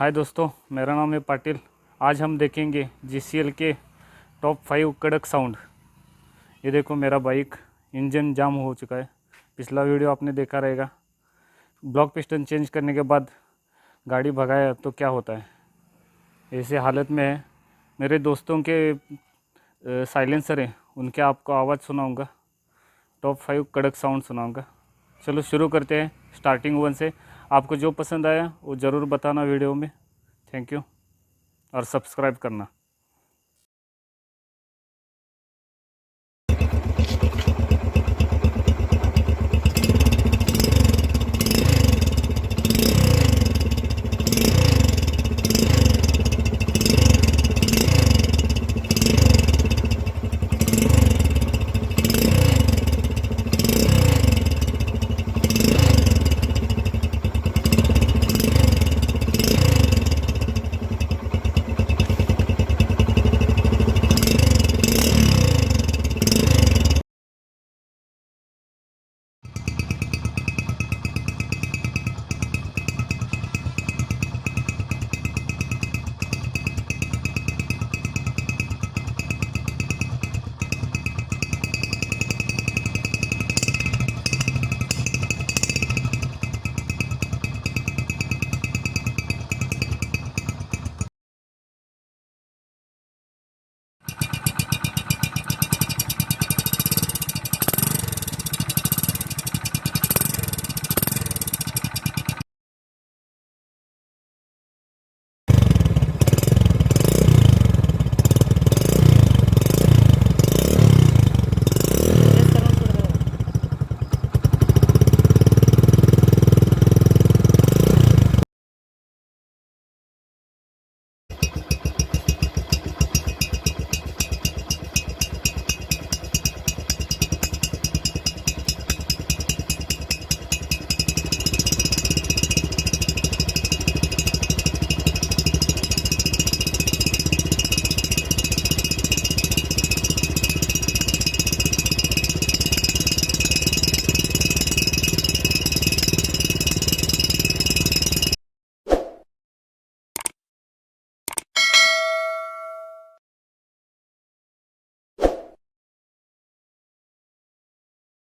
हाय दोस्तों, मेरा नाम है पाटिल। आज हम देखेंगे JCL के टॉप 5 कड़क साउंड। ये देखो मेरा बाइक इंजन जाम हो चुका है। पिछला वीडियो आपने देखा रहेगा। ब्लॉक पिस्टन चेंज करने के बाद गाड़ी भगाया तो क्या होता है, ऐसे हालत में है। मेरे दोस्तों के साइलेंसर हैं, उनके आपको आवाज़ सुनाऊंगा। टॉप 5 कड़क साउंड सुनाऊंगा। चलो शुरू करते हैं स्टार्टिंग 1 से। आपको जो पसंद आया वो ज़रूर बताना वीडियो में। थैंक यू और सब्सक्राइब करना।